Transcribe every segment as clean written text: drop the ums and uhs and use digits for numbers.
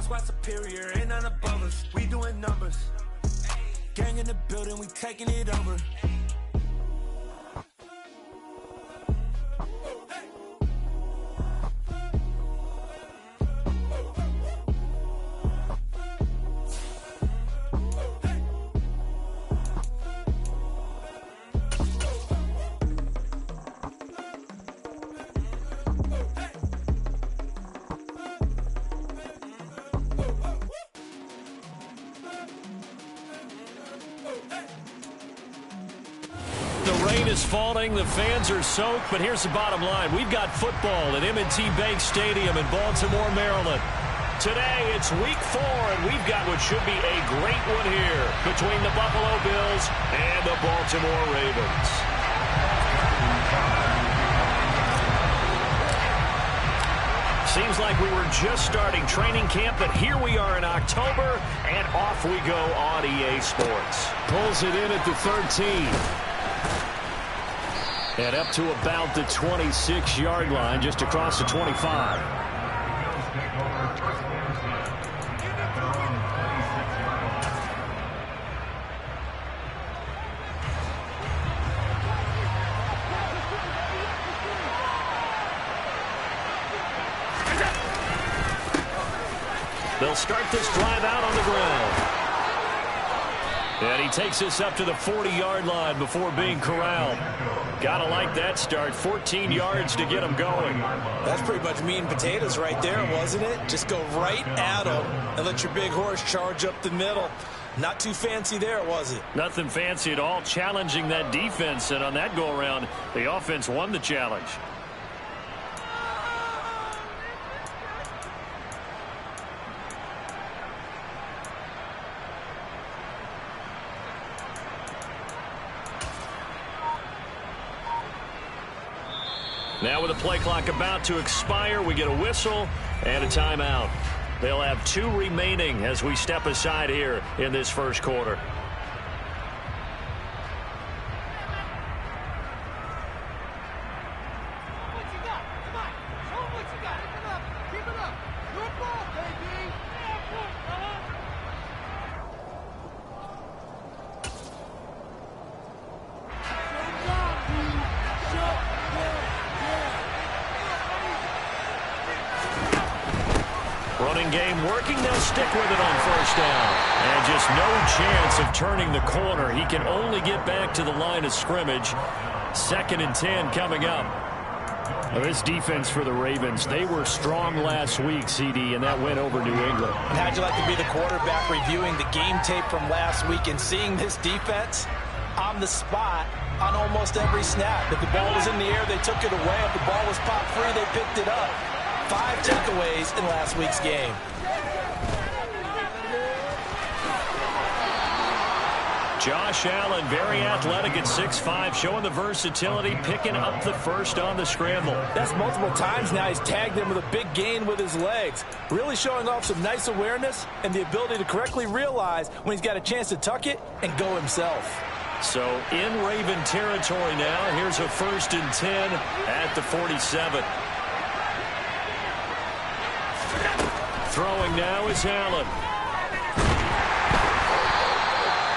squad superior, ain't none above us. We doing numbers. Gang in the building, we taking it over. Falling, the fans are soaked, but here's the bottom line. We've got football at M&T Bank Stadium in Baltimore, Maryland. Today, it's week 4, and we've got what should be a great one here between the Buffalo Bills and the Baltimore Ravens. Seems like we were just starting training camp, but here we are in October, and off we go on EA Sports. Pulls it in at the 13. And up to about the 26-yard line, just across the 25. They'll start this drive out on the ground. And he takes us up to the 40-yard line before being corralled. Gotta like that start. 14 yards to get him going. That's pretty much meat and potatoes right there, wasn't it? Just go right at him and let your big horse charge up the middle. Not too fancy there, was it? Nothing fancy at all. Challenging that defense, and on that go-around, the offense won the challenge. Now with the play clock about to expire, we get a whistle and a timeout. They'll have 2 remaining as we step aside here in this first quarter. Running game working. They'll stick with it on first down. And just no chance of turning the corner. He can only get back to the line of scrimmage. 2nd and 10 coming up. Well, this defense for the Ravens, they were strong last week, CD, and that went over New England. And how'd you like to be the quarterback reviewing the game tape from last week and seeing this defense on the spot on almost every snap? If the ball was in the air, they took it away. If the ball was popped free, they picked it up. 5 takeaways in last week's game. Josh Allen, very athletic at 6'5", showing the versatility, picking up the first on the scramble. That's multiple times now. He's tagged him with a big gain with his legs. Really showing off some nice awareness and the ability to correctly realize when he's got a chance to tuck it and go himself. So in Raven territory now, here's a 1st and 10 at the 47. Throwing now is Allen.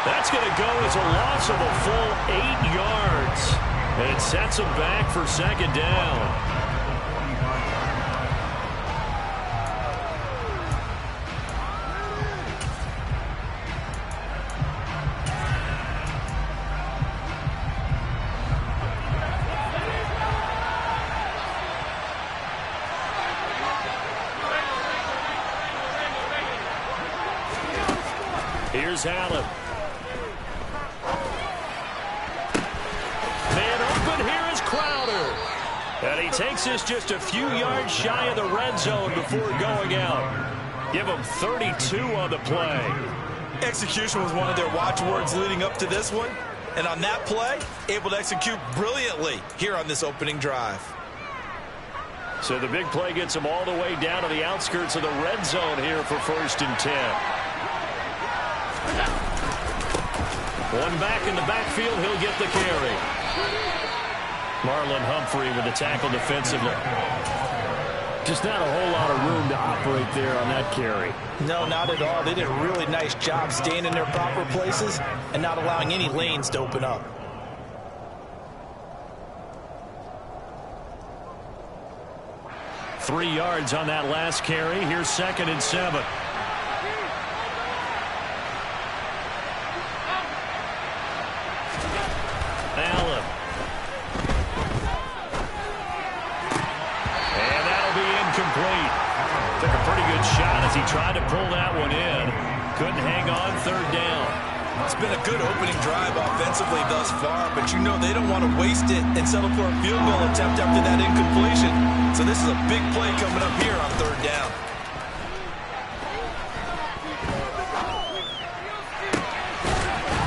That's going to go as a loss of a full 8 yards. And it sets him back for 2nd down. Here's Allen. Man open, here is Crowder. And he takes us just a few yards shy of the red zone before going out. Give him 32 on the play. Execution was one of their watchwords leading up to this one. And on that play, able to execute brilliantly here on this opening drive. So the big play gets him all the way down to the outskirts of the red zone here for 1st and 10. One back in the backfield, he'll get the carry. Marlon Humphrey with the tackle defensively. Just not a whole lot of room to operate there on that carry. No, not at all. They did a really nice job staying in their proper places and not allowing any lanes to open up. Three yards on that last carry. Here's 2nd and 7. Allen. And that'll be incomplete. Took a pretty good shot as he tried to pull that one in. Couldn't hang on, 3rd down. It's been a good opening drive offensively thus far, but you know they don't want to waste it and settle for a field goal attempt after that incompletion. So this is a big play coming up here on 3rd down.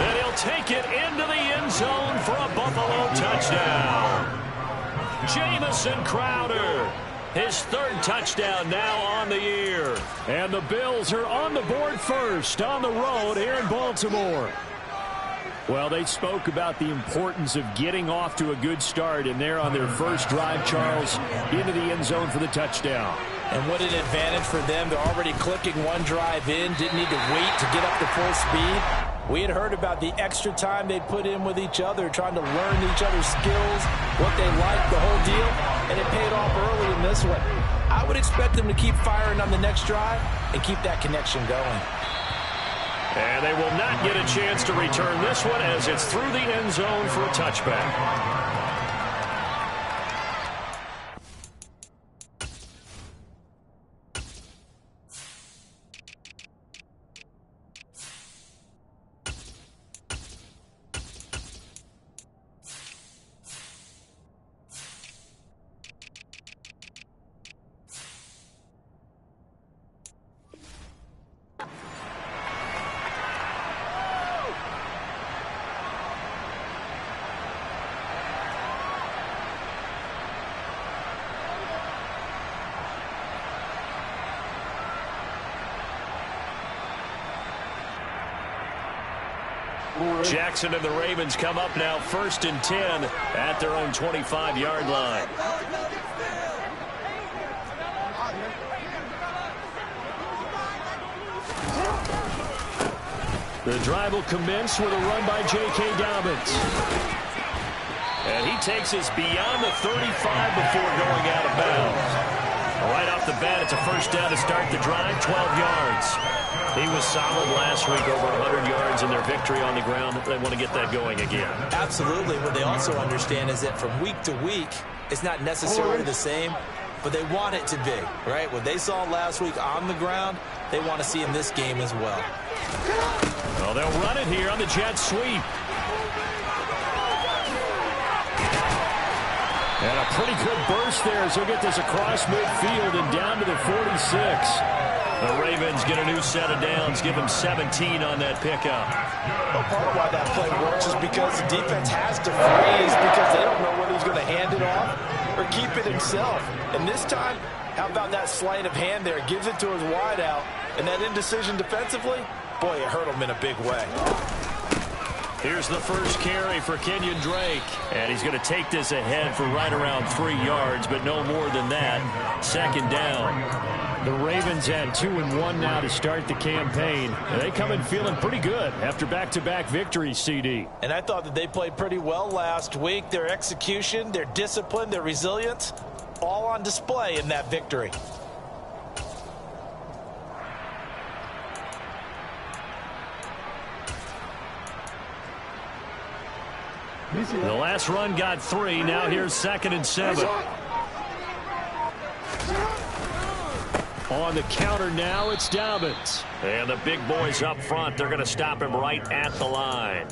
And he'll take it into the end zone for a Buffalo touchdown. Jamison Crowder. His 3rd touchdown now on the year. And the Bills are on the board first on the road here in Baltimore. Well, they spoke about the importance of getting off to a good start, and they're on their first drive, Charles, into the end zone for the touchdown. And what an advantage for them. They're already clicking one drive in, didn't need to wait to get up to full speed. We had heard about the extra time they put in with each other, trying to learn each other's skills, what they like, the whole deal, and it paid off early in this one. I would expect them to keep firing on the next drive and keep that connection going. And they will not get a chance to return this one as it's through the end zone for a touchback. Jackson and the Ravens come up now 1st and 10 at their own 25-yard line. The drive will commence with a run by J.K. Dobbins. And he takes us beyond the 35 before going out of bounds. Right off the bat, it's a 1st down to start the drive, 12 yards. He was solid last week, over 100 yards in their victory on the ground. They want to get that going again. Absolutely. What they also understand is that from week to week, it's not necessarily the same, but they want it to be, right? What they saw last week on the ground, they want to see in this game as well. Well, they'll run it here on the jet sweep. And a pretty good burst there as he'll get this across midfield and down to the 46. The Ravens get a new set of downs, give them 17 on that pickup. Well, part of why that play works is because the defense has to freeze because they don't know whether he's going to hand it off or keep it himself. And this time, how about that sleight of hand there? Gives it to his wideout, and that indecision defensively, boy, it hurt him in a big way. Here's the first carry for Kenyon Drake. And he's going to take this ahead for right around 3 yards, but no more than that. 2nd down. The Ravens at 2-1 now to start the campaign. And they come in feeling pretty good after back-to-back victories, CD. And I thought that they played pretty well last week. Their execution, their discipline, their resilience, all on display in that victory. The last run got 3. Now here's 2nd and 7. On the counter now, it's Dobbins. And the big boys up front, they're going to stop him right at the line.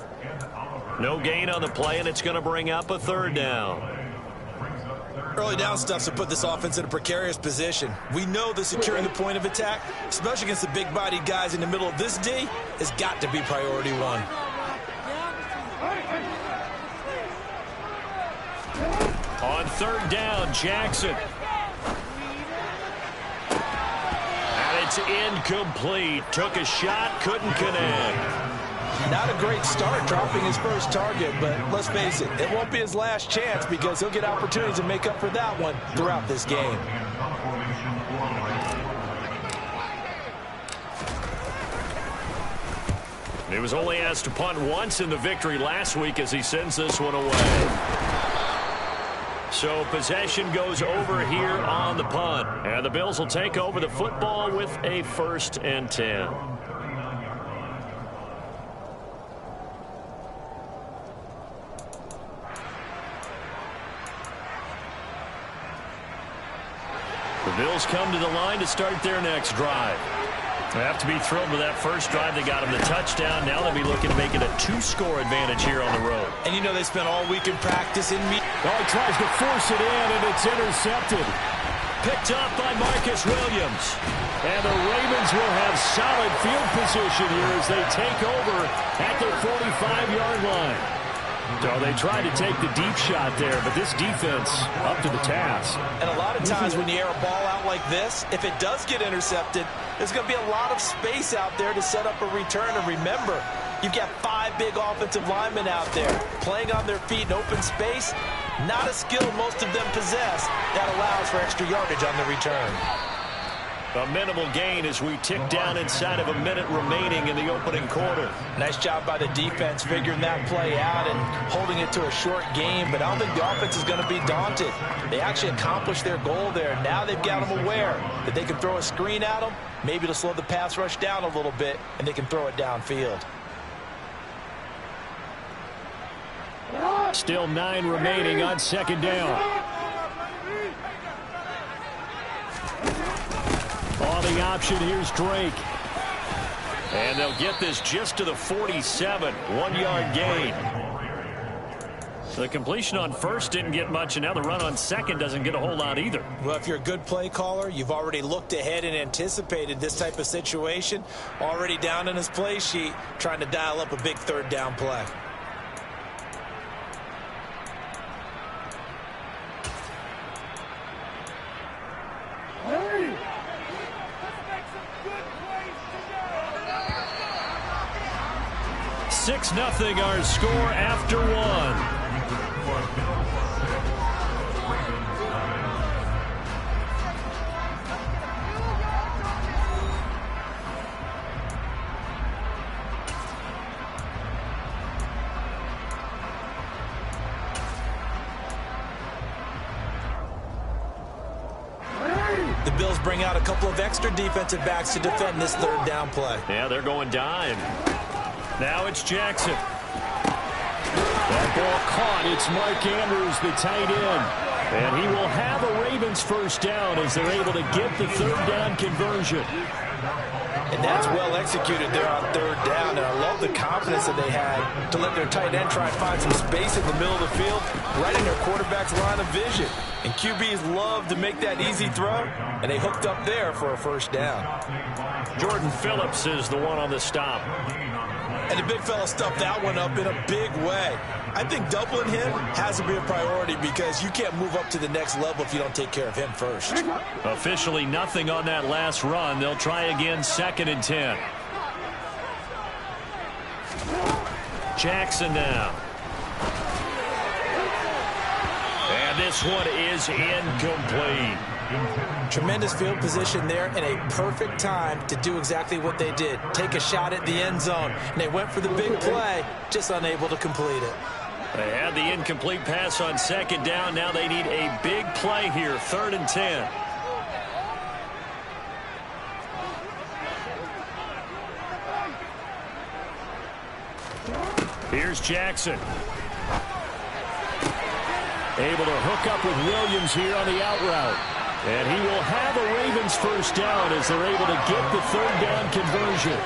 No gain on the play, and it's going to bring up a 3rd down. Early down stuff to put this offense in a precarious position. We know that securing the point of attack, especially against the big-bodied guys in the middle of this D, has got to be priority 1. On 3rd down, Jackson. And it's incomplete. Took a shot, couldn't connect. Not a great start dropping his first target, but let's face it, it won't be his last chance because he'll get opportunities to make up for that one throughout this game. He was only asked to punt once in the victory last week as he sends this one away. So possession goes over here on the punt. And the Bills will take over the football with a 1st and 10. The Bills come to the line to start their next drive. They have to be thrilled with that first drive. They got him the touchdown. Now they'll be looking to make it a 2-score advantage here on the road. And you know they spent all week in practice in meet. Oh, he tries to force it in, and it's intercepted. Picked up by Marcus Williams. And the Ravens will have solid field position here as they take over at their 45-yard line. So they tried to take the deep shot there, but this defense up to the task. And a lot of times when you air a ball out like this, if it does get intercepted, there's going to be a lot of space out there to set up a return. And remember, you've got 5 big offensive linemen out there playing on their feet in open space. Not a skill most of them possess that allows for extra yardage on the return. A minimal gain as we tick down inside of a minute remaining in the opening quarter. Nice job by the defense figuring that play out and holding it to a short game, but I don't think the offense is going to be daunted. They actually accomplished their goal there. Now they've got them aware that they can throw a screen at them, maybe to slow the pass rush down a little bit, and they can throw it downfield. Still 9 remaining on 2nd down. On the option, here's Drake. And they'll get this just to the 47. 1-yard gain. The completion on first didn't get much, and now the run on second doesn't get a whole lot either. Well, if you're a good play caller, you've already looked ahead and anticipated this type of situation. Already down in his play sheet, trying to dial up a big 3rd down play. Six 6-0 our score after 1. The Bills bring out a couple of extra defensive backs to defend this 3rd down play. Yeah, they're going dime. Now it's Jackson. That ball caught. It's Mark Andrews, the tight end. And he will have a Ravens 1st down as they're able to get the 3rd down conversion. And that's well executed there on 3rd down. And I love the confidence that they had to let their tight end try and find some space in the middle of the field, right in their quarterback's line of vision. And QBs love to make that easy throw, and they hooked up there for a 1st down. Jordan Phillips is the one on the stop. And the big fella stuffed that one up in a big way. I think doubling him has to be a priority because you can't move up to the next level if you don't take care of him first. Officially nothing on that last run. They'll try again 2nd and 10. Jackson now. And this one is incomplete. Tremendous field position there and a perfect time to do exactly what they did. Take a shot at the end zone. And they went for the big play, just unable to complete it. They had the incomplete pass on 2nd down. Now they need a big play here, 3rd and 10. Here's Jackson. Able to hook up with Williams here on the out route. And he will have a Ravens 1st down as they're able to get the 3rd down conversion.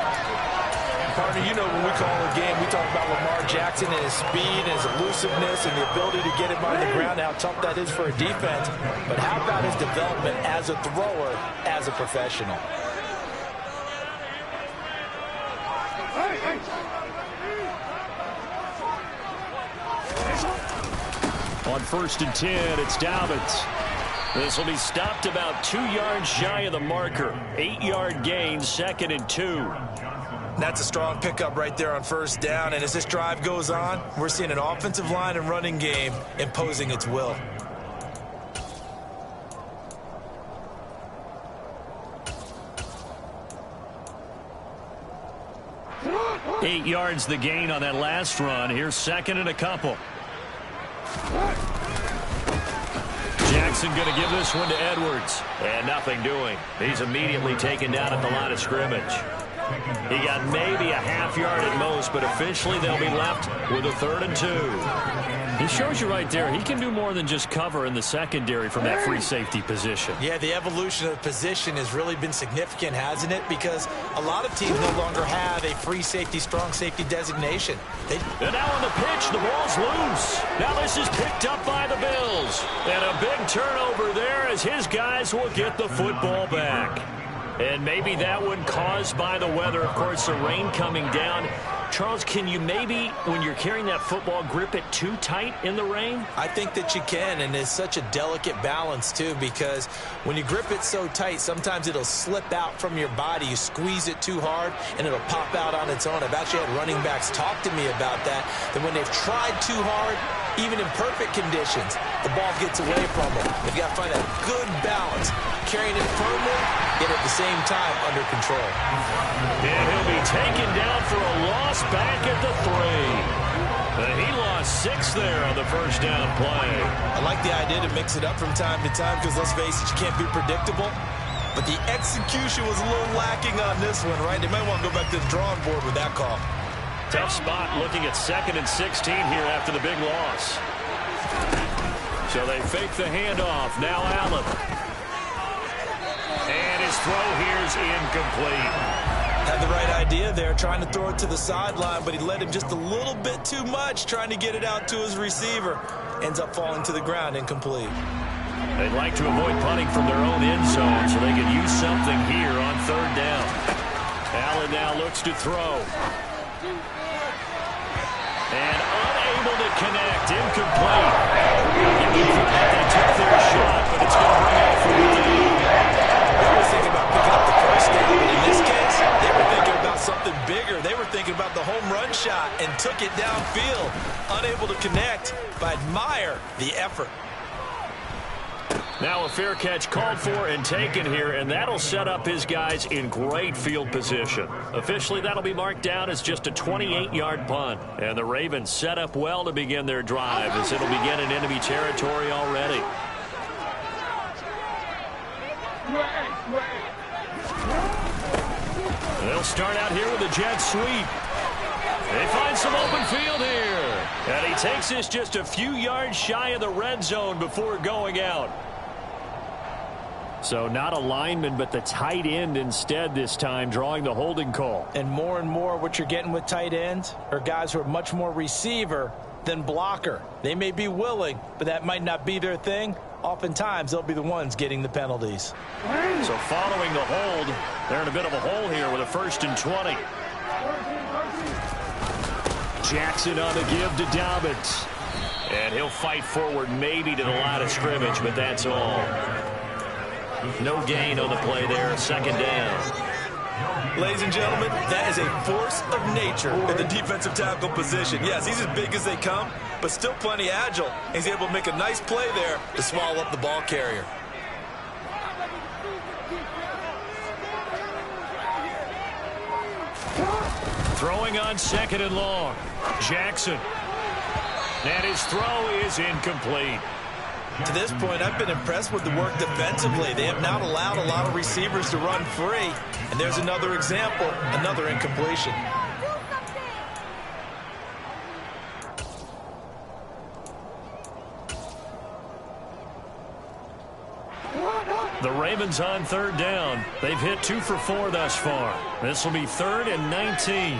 Partner, you know when we call a game, we talk about Lamar Jackson and his speed and his elusiveness and the ability to get him on the ground, how tough that is for a defense. But how about his development as a thrower, as a professional? On 1st and 10, it's Dobbins. This will be stopped about 2 yards shy of the marker. 8-yard gain, 2nd and 2. That's a strong pickup right there on 1st down. And as this drive goes on, we're seeing an offensive line and running game imposing its will. 8 yards the gain on that last run. Here's second and a couple. Jackson going to give this one to Edwards. And nothing doing. He's immediately taken down at the line of scrimmage. He got maybe a half yard at most, but officially they'll be left with a 3rd and 2. He shows you right there, he can do more than just cover in the secondary from that free safety position. Yeah, the evolution of position has really been significant, hasn't it? Because a lot of teams no longer have a free safety, strong safety designation. And now on the pitch, the ball's loose. Now this is picked up by the Bills. And a big turnover there as his guys will get the football back. And maybe that one caused by the weather. Of course, the rain coming down. Charles, can you maybe, when you're carrying that football, grip it too tight in the rain? I think that you can, and it's such a delicate balance, too, because when you grip it so tight, sometimes it'll slip out from your body. You squeeze it too hard, and it'll pop out on its own. I've actually had running backs talk to me about that when they've tried too hard, even in perfect conditions, the ball gets away from them. They've got to find a good balance, carrying it firmly, yet at the same time under control. And he'll be taken down for a loss back at the 3. He lost 6 there on the first down play. I like the idea to mix it up from time to time because, let's face it, you can't be predictable. But the execution was a little lacking on this one, right? They might want to go back to the drawing board with that call. Tough spot looking at 2nd and 16 here after the big loss. So they fake the handoff. Now Allen. And his throw here's incomplete. Had the right idea there, trying to throw it to the sideline, but he led him just a little bit too much, trying to get it out to his receiver. Ends up falling to the ground, incomplete. They'd like to avoid punting from their own end zone so they could use something here on 3rd down. Allen now looks to throw. And unable to connect, incomplete. They took their shot, but it's going to bring out 14. They were thinking about picking up the first down, but in this case, they were thinking about something bigger. They were thinking about the home run shot and took it downfield. Unable to connect, but admire the effort. Now a fair catch called for and taken here, and that'll set up his guys in great field position. Officially, that'll be marked down as just a 28-yard punt. And the Ravens set up well to begin their drive as it'll begin in enemy territory already. They'll start out here with a jet sweep. They find some open field here. And he takes this just a few yards shy of the red zone before going out. So not a lineman, but the tight end instead this time, drawing the holding call. And more what you're getting with tight ends are guys who are much more receiver than blocker. They may be willing, but that might not be their thing. Oftentimes, they'll be the ones getting the penalties. So following the hold, they're in a bit of a hole here with a 1st and 20. Jackson on the give to Dobbins. And he'll fight forward maybe to the line of scrimmage, but that's all. No gain on the play there, 2nd down. Ladies and gentlemen, that is a force of nature in the defensive tackle position. Yes, he's as big as they come, but still plenty agile. He's able to make a nice play there to swallow up the ball carrier. Throwing on 2nd and long. Jackson. And his throw is incomplete. To this point, I've been impressed with the work defensively. They have not allowed a lot of receivers to run free. And there's another example, another incompletion. The Ravens on 3rd down. They've hit 2 for 4 thus far. This will be 3rd and 19.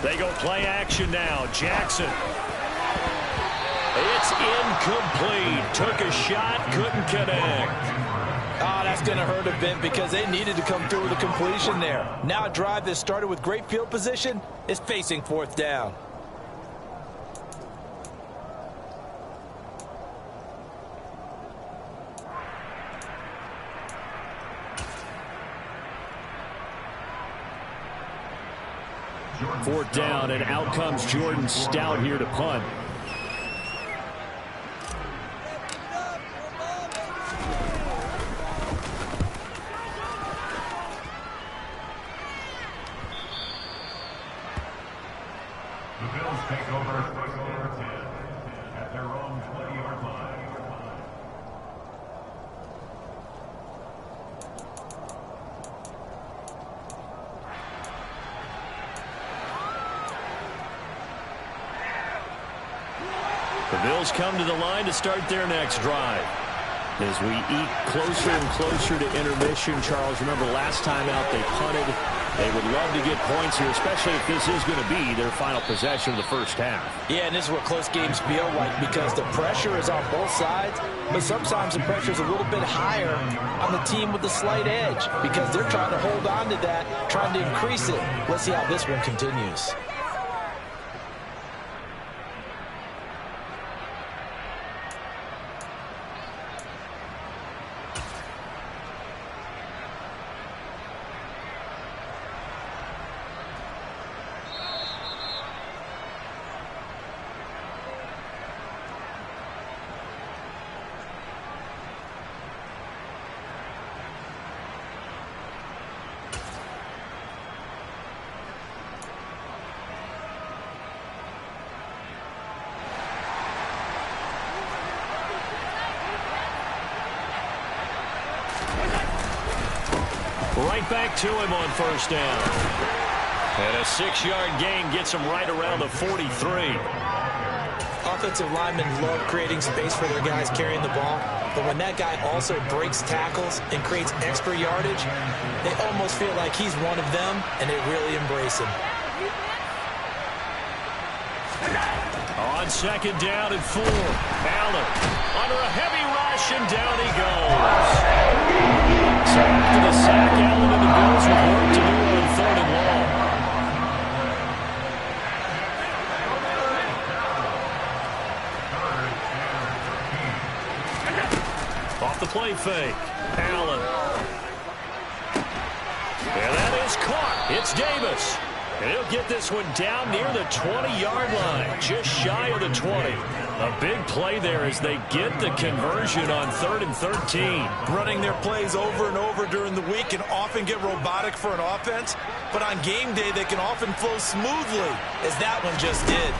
They go play action now. Jackson. It's incomplete. Took a shot, couldn't connect. That's going to hurt a bit because they needed to come through with a completion there. Now a drive that started with great field position is facing 4th down. Fourth down, and out comes Jordan Stout here to punt. The Bills come to the line to start their next drive. As we eat closer and closer to intermission, Charles, remember last time out they punted. They would love to get points here, especially if this is going to be their final possession of the first half. Yeah, and this is what close games feel like because the pressure is on both sides, but sometimes the pressure is a little bit higher on the team with the slight edge because they're trying to hold on to that, trying to increase it. Let's see how this one continues. Right back to him on first down. And a 6-yard gain gets him right around the 43. Offensive linemen love creating space for their guys carrying the ball, but when that guy also breaks tackles and creates extra yardage, they almost feel like he's one of them, and they really embrace him. On second down and 4, Allen under a heavy rush, and down he goes. So after the sack, Allen and the Bills with work to do on 3rd and long. Off the play fake, Allen. And that is caught. It's Davis. And he'll get this one down near the 20-yard line, just shy of the 20. A big play there as they get the conversion on 3rd and 13. Running their plays over and over during the week can often get robotic for an offense, but on game day they can often flow smoothly, as that one just did.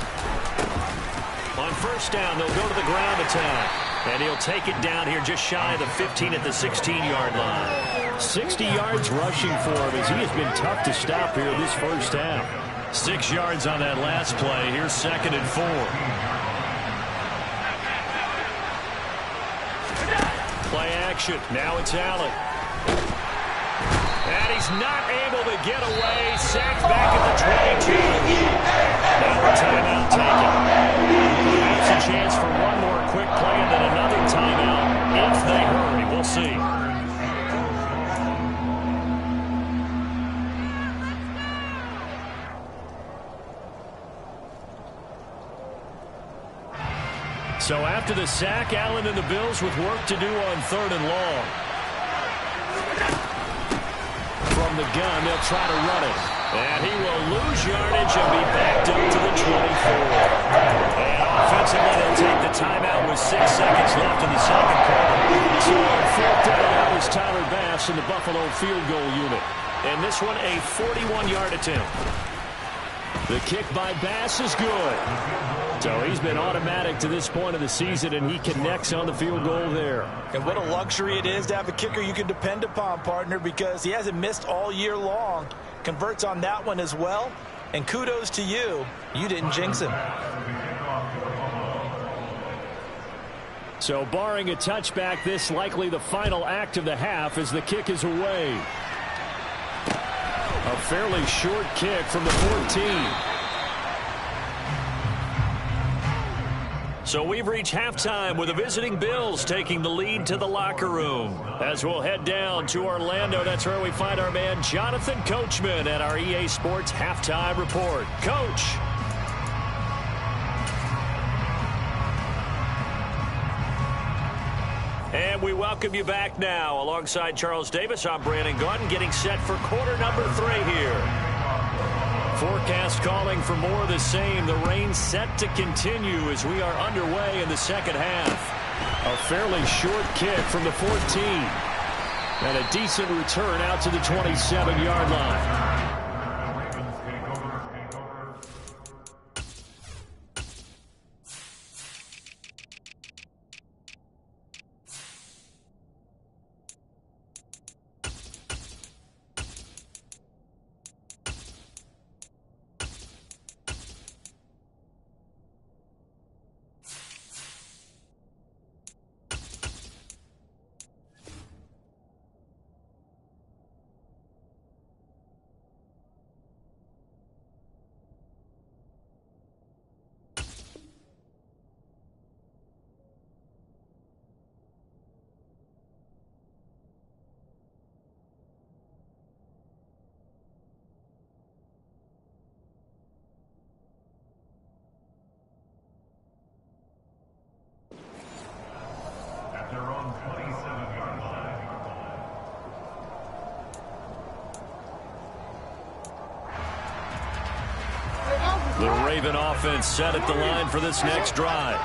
On first down, they'll go to the ground attack. And he'll take it down here just shy of the 15 at the 16-yard line. 60 yards rushing for him as he has been tough to stop here this first half. 6 yards on that last play. Here's 2nd and 4. Play action. Now it's Allen. And he's not able to get away. Sacked back at the 22. Now a timeout taken. Perhaps a chance for one more quick play and then another timeout if they hurry. We'll see. So after the sack, Allen and the Bills with work to do on 3rd and long. From the gun, they'll try to run it. And he will lose yardage and be backed up to the 24. And offensively, they'll take the timeout with 6 seconds left in the second quarter. So on 4th down, that was Tyler Bass in the Buffalo field goal unit. And this one, a 41-yard attempt. The kick by Bass is good. So he's been automatic to this point of the season, and he connects on the field goal there. And what a luxury it is to have a kicker you can depend upon, partner, because he hasn't missed all year long. Converts on that one as well. And kudos to you. You didn't jinx him. So barring a touchback, this likely the final act of the half as the kick is away. A fairly short kick from the 14. So we've reached halftime with the visiting Bills taking the lead to the locker room. As we'll head down to Orlando, that's where we find our man Jonathan Coachman at our EA Sports Halftime Report. Coach. And we welcome you back now. Alongside Charles Davis, I'm Brandon Gaudin getting set for quarter number 3 here. Forecast calling for more of the same. The rain set to continue as we are underway in the second half. A fairly short kick from the 14. And a decent return out to the 27-yard line. The Raven offense set at the line for this next drive.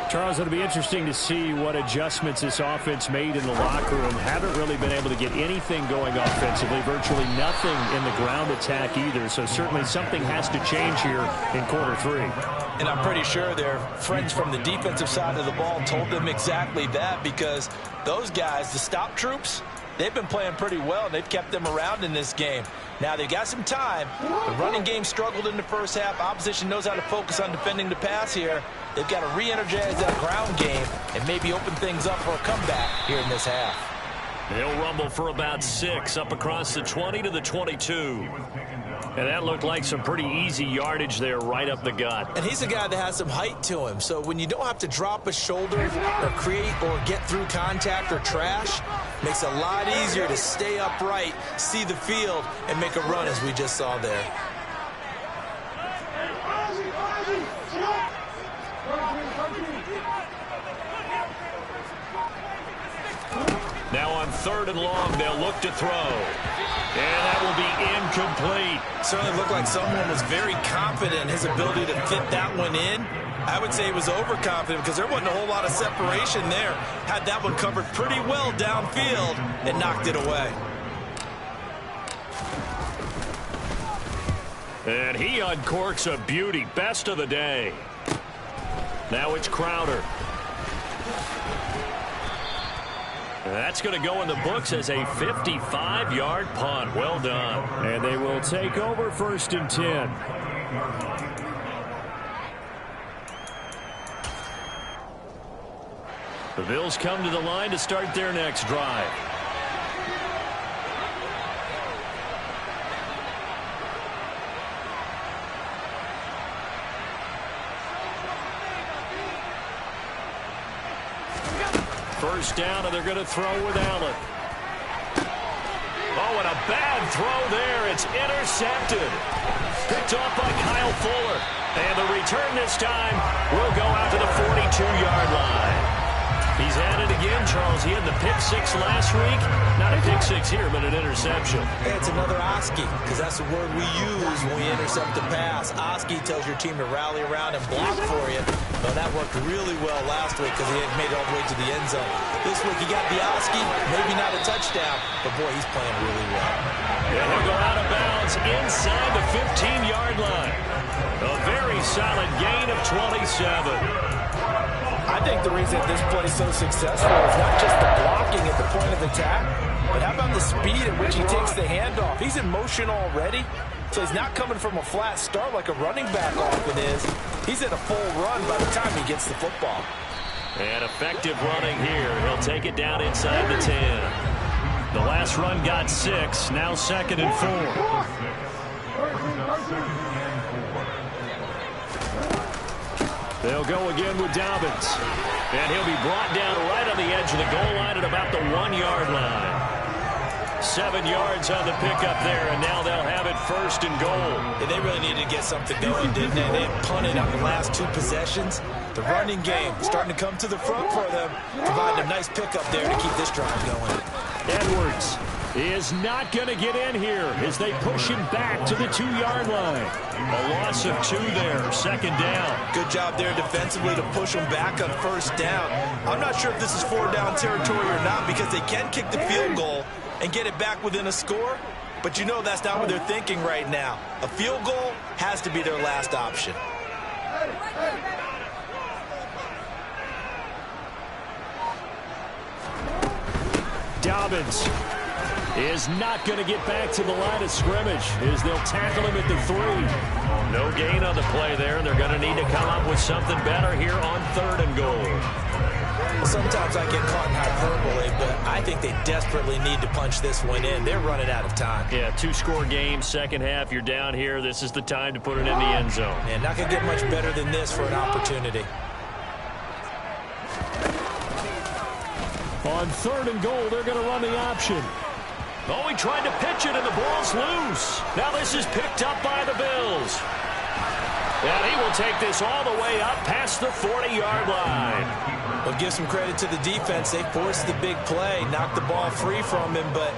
Charles, it'll be interesting to see what adjustments this offense made in the locker room. Haven't really been able to get anything going offensively, virtually nothing in the ground attack either. So certainly something has to change here in quarter three. And I'm pretty sure their friends from the defensive side of the ball told them exactly that, because those guys, the stop troops, they've been playing pretty well, and they've kept them around in this game. Now, they've got some time. The running game struggled in the first half. Opposition knows how to focus on defending the pass here. They've got to re-energize that ground game and maybe open things up for a comeback here in this half. They'll rumble for about 6 up across the 20 to the 22. And that looked like some pretty easy yardage there right up the gut. And he's a guy that has some height to him. So when you don't have to drop a shoulder or create or get through contact or trash, makes it a lot easier to stay upright, see the field, and make a run as we just saw there. Now on 3rd and long, they'll look to throw. And that will be incomplete. Certainly looked like someone was very confident in his ability to fit that one in. I would say he was overconfident because there wasn't a whole lot of separation there. Had that one covered pretty well downfield and knocked it away. And he uncorks a beauty. Best of the day. Now it's Crowder. That's going to go in the books as a 55-yard punt. Well done. And they will take over 1st and 10. The Bills come to the line to start their next drive. First down, and they're going to throw with Allen. Oh, and a bad throw there. It's intercepted. Picked off by Kyle Fuller. And the return this time will go out to the 42-yard line. He's at it again, Charles. He had the pick 6 last week. Not a pick 6 here, but an interception. Hey, it's another Oski, because that's the word we use when we intercept the pass. Oski tells your team to rally around and block for you. Well, that worked really well last week because he had made it all the way to the end zone. This week he got the Oski, maybe not a touchdown, but boy, he's playing really well. And he'll go out of bounds inside the 15-yard line. A very solid gain of 27. I think the reason this play is so successful is not just the blocking at the point of attack, but how about the speed at which he takes the handoff? He's in motion already, so he's not coming from a flat start like a running back often is. He's in a full run by the time he gets the football. And effective running here. He'll take it down inside the 10. The last run got 6, now 2nd and 4. They'll go again with Dobbins. And he'll be brought down right on the edge of the goal line at about the 1-yard line. 7 yards on the pickup there, and now they'll have it 1st and goal. Yeah, they really needed to get something going, didn't they? They had punted on the last 2 possessions. The running game starting to come to the front for them, providing a nice pickup there to keep this drive going. Edwards is not going to get in here as they push him back to the 2-yard line. A loss of 2 there, 2nd down. Good job there defensively to push him back on 1st down. I'm not sure if this is 4-down territory or not because they can kick the field goal and get it back within a score, but you know that's not what they're thinking right now. A field goal has to be their last option. Dobbins is not going to get back to the line of scrimmage as they'll tackle him at the 3. No gain on the play there, and they're going to need to come up with something better here on 3rd and goal. Sometimes I get caught in hyperbole, but I think they desperately need to punch this one in. They're running out of time. Yeah, 2-score game, 2nd half, you're down here. This is the time to put it in the end zone. And not going to get much better than this for an opportunity. On 3rd and goal, they're going to run the option. Oh, he tried to pitch it, and the ball's loose. Now this is picked up by the Bills. And he will take this all the way up past the 40-yard line. Well, give some credit to the defense. They forced the big play, knocked the ball free from him, but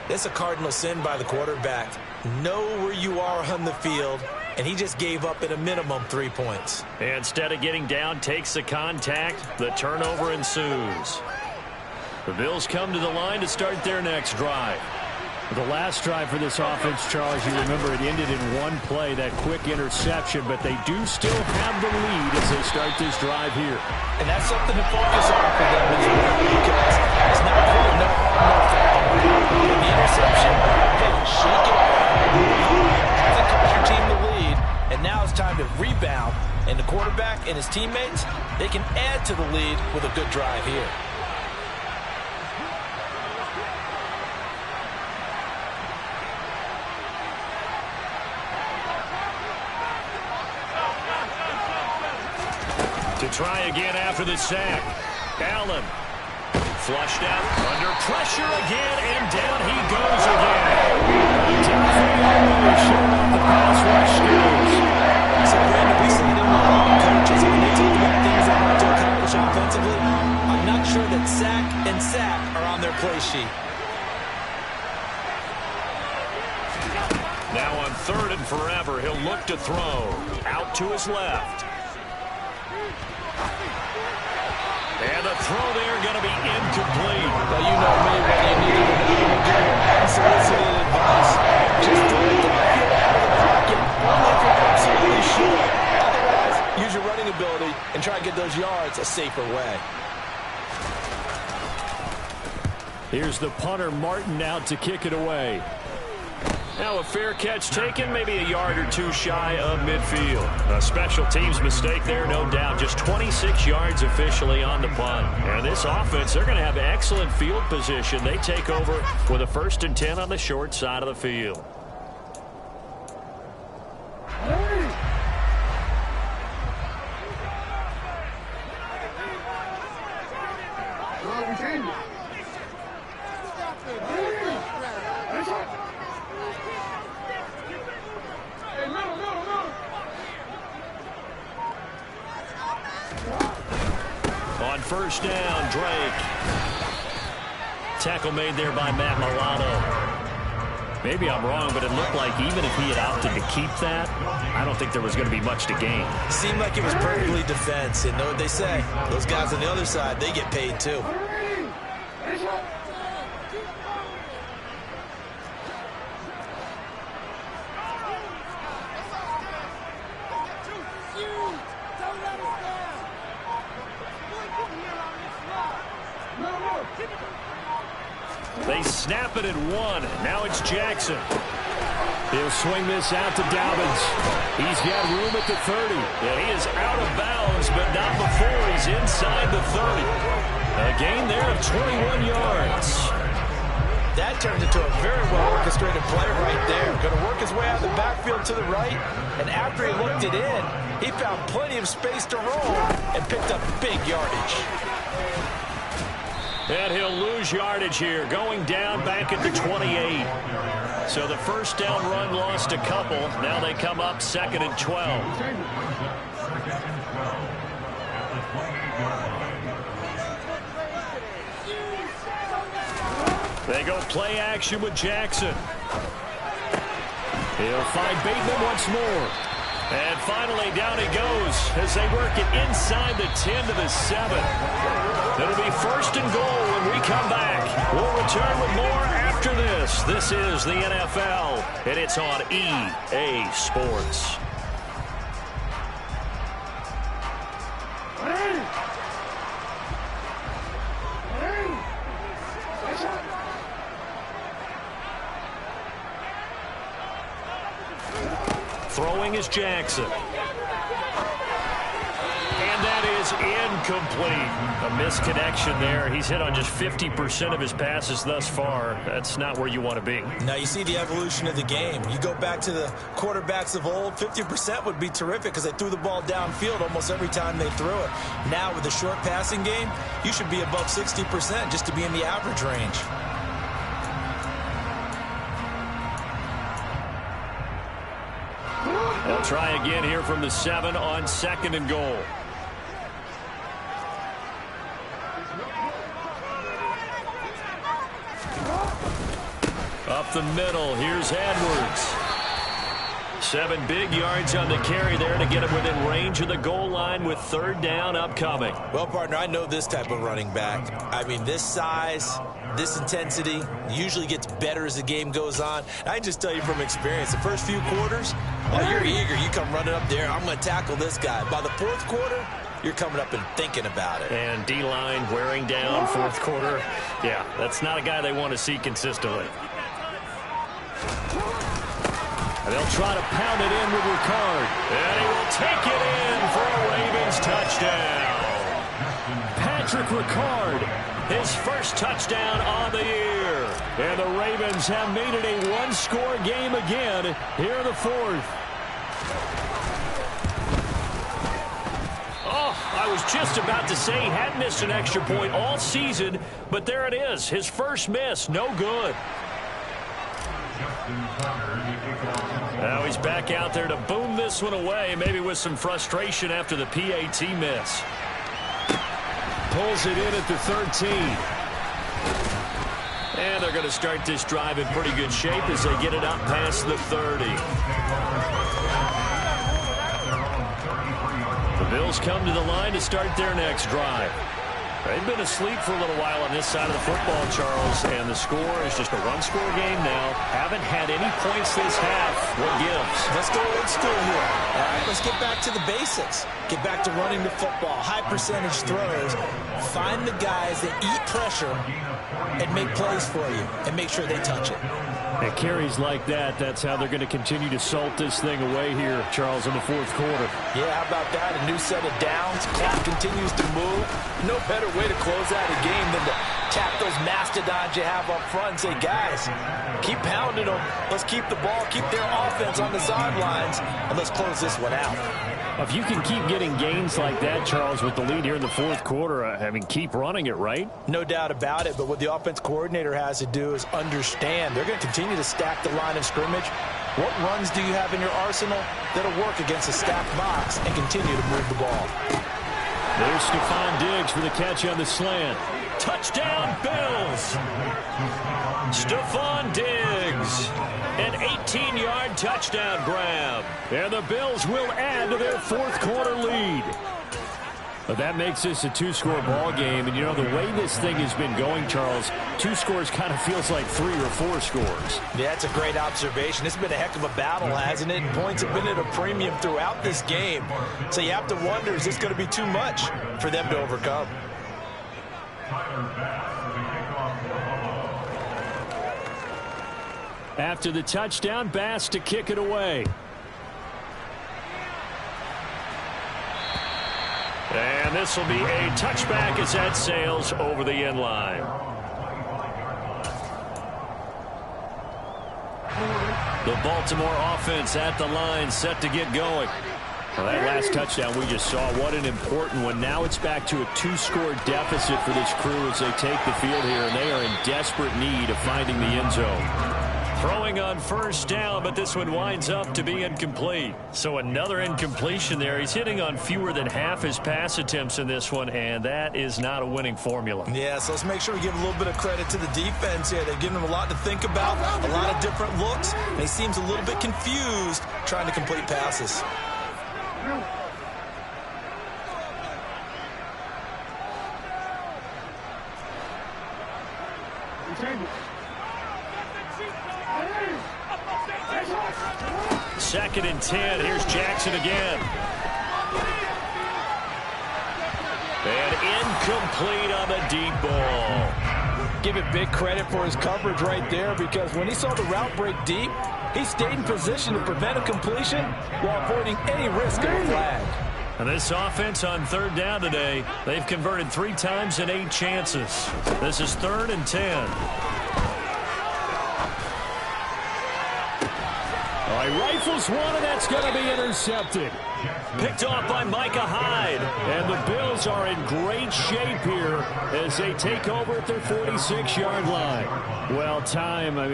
it's a cardinal sin by the quarterback. Know where you are on the field, and he just gave up at a minimum 3 points. Instead of getting down, takes the contact. The turnover ensues. The Bills come to the line to start their next drive. The last drive for this offense, Charles, you remember it ended in one play, that quick interception, but they do still have the lead as they start this drive here. And that's something to focus on for them as well, because it's not really no harm, no foul. And the interception, hey, shake it off. Hasn't cost your team the lead, and now it's time to rebound. And the quarterback and his teammates, they can add to the lead with a good drive here. To try again after the sack. Allen flushed out under pressure again, and down he goes again. Showing off the pass rush skills. So, Brandon, we see it in a lot of coaches when they talk about things they want to accomplish offensively. I'm not sure that sack and sack are on their play sheet. Now on 3rd and forever, he'll look to throw. Out to his left. And the throw there going to be incomplete. Well, you know me, when you need to give unsolicited advice. Just throw it downfield out of the pocket, only if you're absolutely sure. Otherwise, use your running ability and try and get those yards a safer way. Here's the punter, Martin, out to kick it away. Now a fair catch taken, maybe a yard or two shy of midfield. A special teams mistake there, no doubt. Just 26 yards officially on the punt. And this offense, they're going to have excellent field position. They take over with a 1st and 10 on the short side of the field. On 1st down, Drake. Tackle made there by Matt Milano. Maybe I'm wrong, but it looked like even if he had opted to keep that, I don't think there was going to be much to gain. Seemed like it was perfectly defense, and know what they say. Those guys on the other side, they get paid too. They snap it at 1. Now it's Jackson. He'll swing this out to Dobbins. He's got room at the 30. Yeah, he is out of bounds, but not before he's inside the 30. A gain there of 21 yards. That turned into a very well-orchestrated play right there. Going to work his way out of the backfield to the right, and after he looked it in, he found plenty of space to roll and picked up big yardage. And he'll lose yardage here, going down back at the 28. So the 1st down run lost a couple. Now they come up 2nd and 12. They go play action with Jackson. He'll find Bateman once more. And finally, down he goes as they work it inside the 10 to the 7. It'll be 1st and goal when we come back. We'll return with more after this. This is the NFL, and it's on EA Sports. Throwing is Jackson. And that is incomplete. A misconnection there. He's hit on just 50% of his passes thus far. That's not where you want to be. Now you see the evolution of the game. You go back to the quarterbacks of old, 50% would be terrific because they threw the ball downfield almost every time they threw it. Now with the short passing game, you should be above 60% just to be in the average range. They'll try again here from the 7 on 2nd and goal. Up the middle, here's Edwards. 7 big yards on the carry there to get him within range of the goal line with 3rd down upcoming. Well, partner, I know this type of running back. I mean, this size, this intensity usually gets better as the game goes on. I can just tell you from experience, the first few quarters, oh, you're eager. You come running up there, I'm going to tackle this guy. By the 4th quarter, you're coming up and thinking about it. And D-line wearing down 4th quarter. Yeah, that's not a guy they want to see consistently. And they'll try to pound it in with Ricard. And he will take it in for a Ravens touchdown. Patrick Ricard, his first touchdown on the year. And the Ravens have made it a 1-score game again here in the 4th. Oh, I was just about to say he hadn't missed an extra point all season, but there it is. His first miss, no good. Now he's back out there to boom this one away, maybe with some frustration after the PAT miss. Pulls it in at the 13. And they're going to start this drive in pretty good shape as they get it up past the 30. The Bills come to the line to start their next drive. They've been asleep for a little while on this side of the football, Charles, and the score is just a 1-score game now. Haven't had any points this half. What gives? Let's go old school here. All right, let's get back to the basics. Get back to running the football, high percentage throws. Find the guys that eat pressure and make plays for you and make sure they touch it. And carries like that, that's how they're going to continue to salt this thing away here, Charles, in the 4th quarter. Yeah, how about that? A new set of downs. Clock continues to move. No better way to close out a game than to tap those mastodons you have up front and say, guys, keep pounding them. Let's keep the ball, keep their offense on the sidelines, and let's close this one out. If you can keep getting gains like that, Charles, with the lead here in the 4th quarter, I mean, keep running it, right? No doubt about it, but what the offense coordinator has to do is understand. They're going to continue to stack the line of scrimmage. What runs do you have in your arsenal that'll work against a stacked box and continue to move the ball? There's Stephon Diggs for the catch on the slant. Touchdown, Bills! Stephon Diggs. An 18-yard touchdown grab. And the Bills will add to their 4th quarter lead. But that makes this a 2-score ball game. And, you know, the way this thing has been going, Charles, 2 scores kind of feels like 3 or 4 scores. Yeah, that's a great observation. It's been a heck of a battle, hasn't it? And points have been at a premium throughout this game. So you have to wonder, is this going to be too much for them to overcome? After the touchdown, Bass to kick it away. And this will be a touchback as that sails over the end line. The Baltimore offense at the line, set to get going. Well, that last touchdown we just saw, what an important one. Now it's back to a 2-score deficit for this crew as they take the field here, and they are in desperate need of finding the end zone. Throwing on 1st down, but this one winds up to be incomplete. So another incompletion there. He's hitting on fewer than half his pass attempts in this one, and that is not a winning formula. Yeah, so let's make sure we give a little bit of credit to the defense here. They've given him a lot to think about, a lot of different looks, and he seems a little bit confused trying to complete passes. Second and 10. Here's Jackson again. And incomplete on the deep ball. Give it big credit for his coverage right there, because when he saw the route break deep, he stayed in position to prevent a completion while avoiding any risk of a flag. And this offense on 3rd down today, they've converted 3 times in 8 chances. This is 3rd and 10. All right, Rifles one, and that's going to be intercepted. Picked off by Micah Hyde. And the Bills are in great shape here as they take over at their 46-yard line. Well,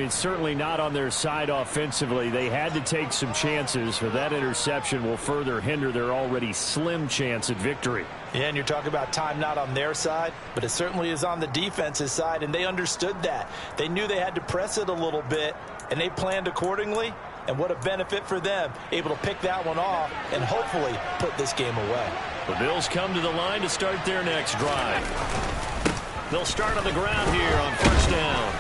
certainly not on their side offensively. They had to take some chances, but that interception will further hinder their already slim chance at victory. Yeah, and you're talking about time not on their side, but it certainly is on the defense's side, and they understood that. They knew they had to press it a little bit, and they planned accordingly. And what a benefit for them, able to pick that one off and hopefully put this game away. The Bills come to the line to start their next drive. They'll start on the ground here on first down.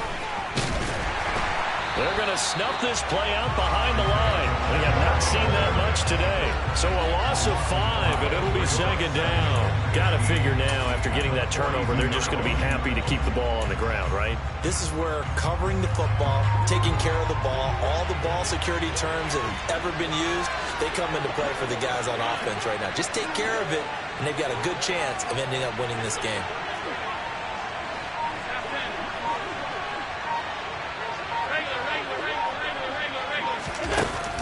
They're going to snuff this play out behind the line. We have not seen that much today. So a loss of 5, and it'll be second down. Got to figure now, after getting that turnover, they're just going to be happy to keep the ball on the ground, right? This is where covering the football, taking care of the ball, all the ball security terms that have ever been used, they come into play for the guys on offense right now. Just take care of it, and they've got a good chance of ending up winning this game.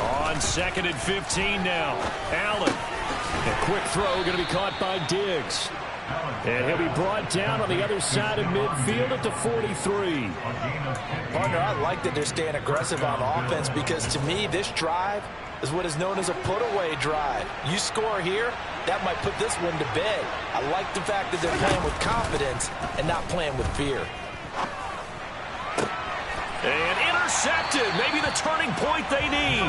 On 2nd and 15 now. Allen. A quick throw going to be caught by Diggs. And he'll be brought down on the other side of midfield at the 43. Partner, I like that they're staying aggressive on offense because to me this drive is what is known as a put-away drive. You score here, that might put this one to bed. I like the fact that they're playing with confidence and not playing with fear. And intercepted. Maybe the turning point they need.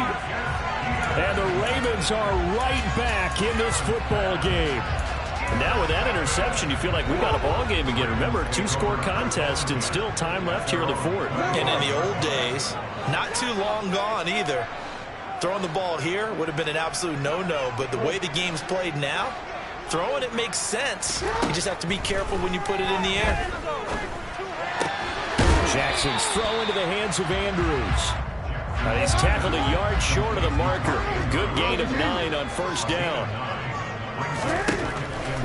And the Ravens are right back in this football game. And now with that interception, you feel like we got a ball game again. Remember, 2-score contest and still time left here in the fourth. And in the old days, not too long gone either, throwing the ball here would have been an absolute no-no. But the way the game's played now, throwing it makes sense. You just have to be careful when you put it in the air. Jackson's throw into the hands of Andrews. He's tackled a yard short of the marker. Good gain of 9 on first down.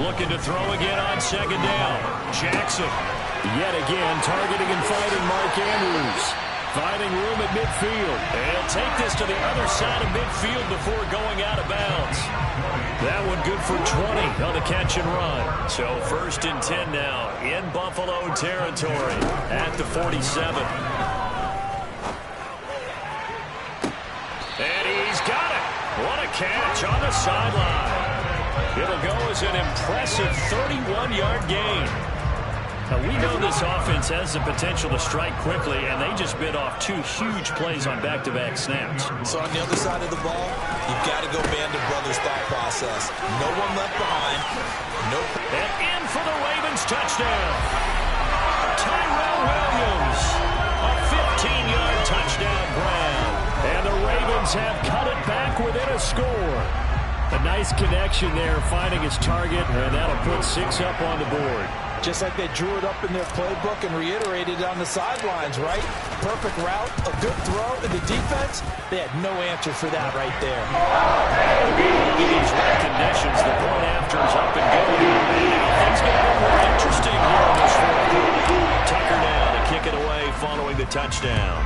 Looking to throw again on second down. Jackson. Yet again targeting and finding Mark Andrews. Finding room at midfield. And he'll take this to the other side of midfield before going out of bounds. That one good for 20 on the catch and run. So 1st and 10 now in Buffalo territory at the 47. And he's got it. What a catch on the sideline. It'll go as an impressive 31-yard gain. Now, we know this offense has the potential to strike quickly, and they just bit off 2 huge plays on back-to-back snaps. So on the other side of the ball, you've got to go band of brothers thought process. No one left behind. Nope. And in for the Ravens touchdown. Tyrell Williams. A 15-yard touchdown grab. And the Ravens have cut it back within a score. A nice connection there, finding his target, and that'll put 6 up on the board. Just like they drew it up in their playbook and reiterated on the sidelines, right? Perfect route, a good throw, and the defense, they had no answer for that right there. In these rare conditions, the point after is up and going. Things get a bit more interesting here in this fourth. Tucker down to kick it away following the touchdown.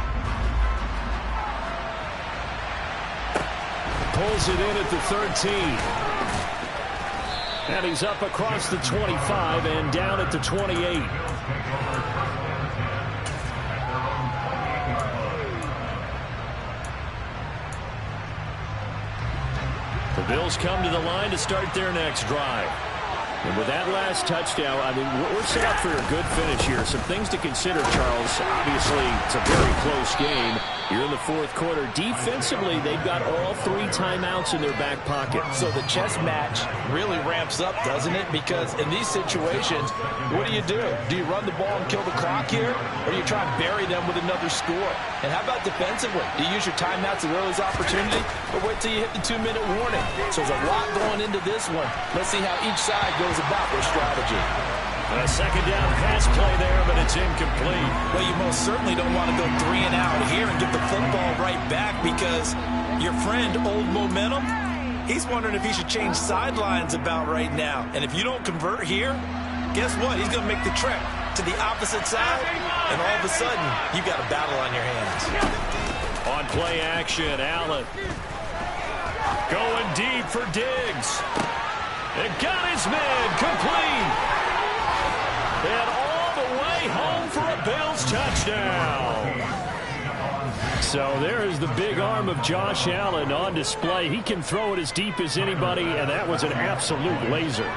Pulls it in at the 13. And he's up across the 25 and down at the 28. The Bills come to the line to start their next drive. And with that last touchdown, we're set up for a good finish here. Some things to consider, Charles. Obviously, it's a very close game. You're in the fourth quarter. Defensively, they've got all 3 timeouts in their back pocket. So the chess match really ramps up, doesn't it? Because in these situations, what do? Do you run the ball and kill the clock here? Or do you try and bury them with another score? And how about defensively? Do you use your timeouts at earliest opportunity? Or wait till you hit the 2-minute warning? So there's a lot going into this one. Let's see how each side goes about their strategy. A second down pass play there, but it's incomplete. Well, you most certainly don't want to go 3 and out here and get the football right back because your friend, Old Momentum, he's wondering if he should change sidelines about right now. And if you don't convert here, guess what? He's going to make the trek to the opposite side, and all of a sudden, you've got a battle on your hands. On play action, Allen. Going deep for Diggs. And got his man complete. And all the way home for a Bills touchdown. So there is the big arm of Josh Allen on display. He can throw it as deep as anybody, and that was an absolute laser.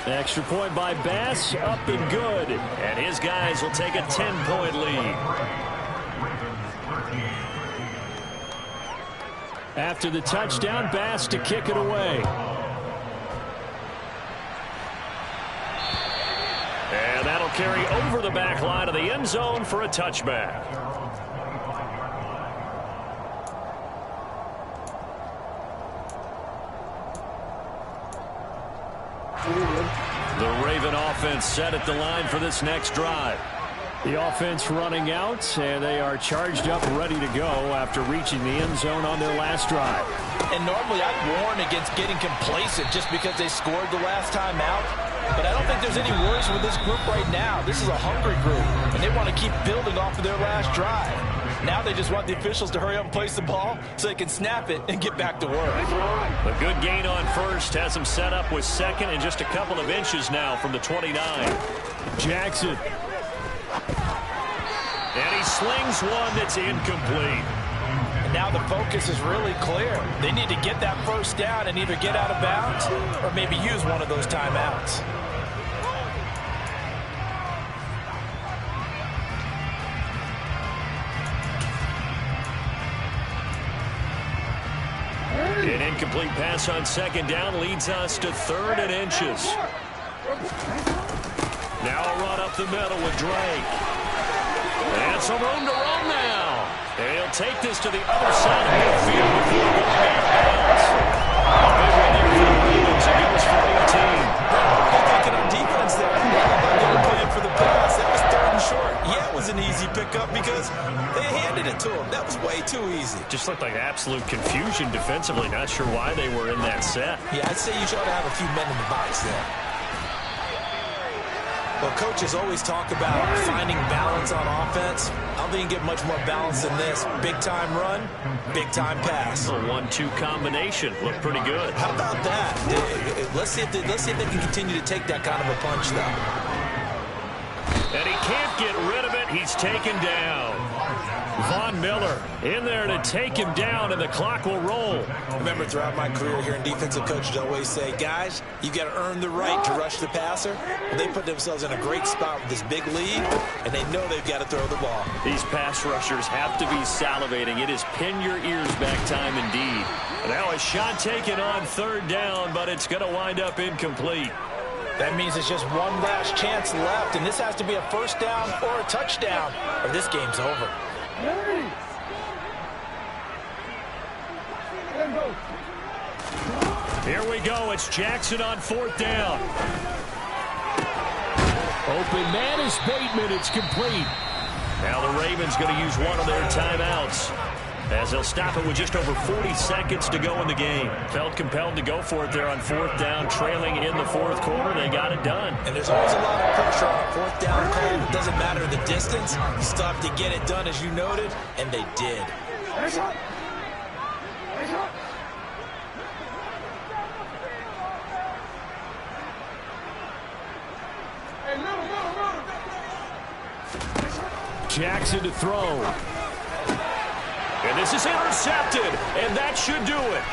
Extra point by Bass, up and good. And his guys will take a 10-point lead. After the touchdown, Bass to kick it away. And that'll carry over the back line of the end zone for a touchback. The Raven offense set at the line for this next drive. The offense running out, and they are charged up, ready to go after reaching the end zone on their last drive. And normally I'd warn against getting complacent just because they scored the last time out. But I don't think there's any worries with this group right now. This is a hungry group, and they want to keep building off of their last drive. Now they just want the officials to hurry up and place the ball so they can snap it and get back to work. A good gain on first has him set up with second and just a couple of inches now from the 29. Jackson. And he slings one that's incomplete. And now the focus is really clear. They need to get that first down and either get out of bounds or maybe use one of those timeouts. An incomplete pass on second down leads us to 3rd and inches. Now a run up the middle with Drake. And some room to run now. And he'll take this to the other side of midfield before going out of bounds. A big one there for the Ravens. It goes for 18. They're thinking on defense there. They were playing for the pass. That was 3rd and short. Yeah, it was an easy pickup because they handed it to him. That was way too easy. Just looked like absolute confusion defensively. Not sure why they were in that set. Yeah, I'd say you try to have a few men in the box there. Well, coaches always talk about finding balance on offense. I don't think you get much more balance than this. Big-time run, big-time pass. A 1-2 combination. Looked pretty good. How about that? Let's see if they can continue to take that kind of a punch, though. And he can't get rid of it. He's taken down. Von Miller in there to take him down, and the clock will roll. Remember, throughout my career here in defensive coaches always say, guys, you've got to earn the right to rush the passer. Well, they put themselves in a great spot with this big lead, and they know they've got to throw the ball. These pass rushers have to be salivating. It is pin your ears back time indeed. Now a shot taken on 3rd down, but it's going to wind up incomplete. That means it's just one last chance left, and this has to be a first down or a touchdown, or this game's over. Here we go. It's Jackson on 4th down. Open man is Bateman. It's complete. Now the Ravens going to use one of their timeouts, as they'll stop it with just over 40 seconds to go in the game. Felt compelled to go for it there on 4th down, trailing in the 4th quarter. They got it done. And there's always a lot of pressure on a 4th down call. It doesn't matter the distance. You still have to get it done, as you noted, and they did. Jackson to throw. And this is intercepted, and that should do it.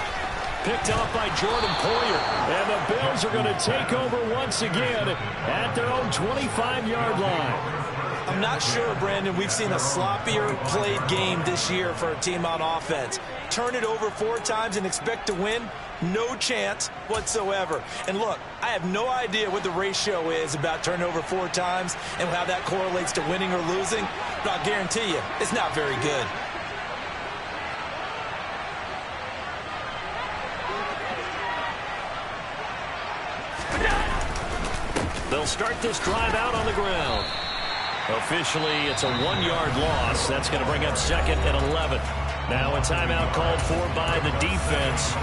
Picked up by Jordan Poyer. And the Bills are going to take over once again at their own 25-yard line. I'm not sure, Brandon, we've seen a sloppier played game this year for a team on offense. Turn it over 4 times and expect to win? No chance whatsoever. And look, I have no idea what the ratio is about turnover 4 times and how that correlates to winning or losing, but I'll guarantee you, it's not very good. They'll start this drive out on the ground. Officially, it's a 1-yard loss. That's going to bring up 2nd and 11. Now a timeout called for by the defense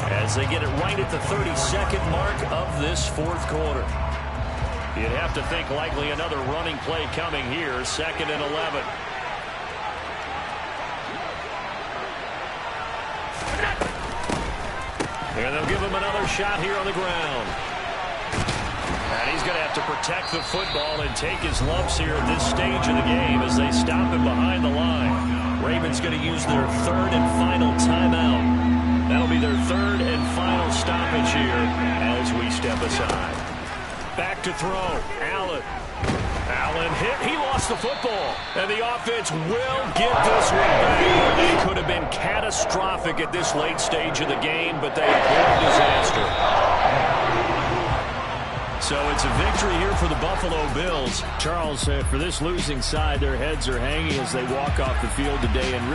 as they get it right at the 32nd mark of this 4th quarter. You'd have to think likely another running play coming here. 2nd and 11. And they'll give him another shot here on the ground. And he's going to have to protect the football and take his lumps here at this stage of the game as they stop him behind the line. Ravens going to use their 3rd and final timeout. That'll be their 3rd and final stoppage here as we step aside. Back to throw. Allen hit. He lost the football. And the offense will get this one back. They could have been catastrophic at this late stage of the game, but they avoid disaster. So it's a victory here for the Buffalo Bills. Charles, for this losing side, their heads are hanging as they walk off the field today. And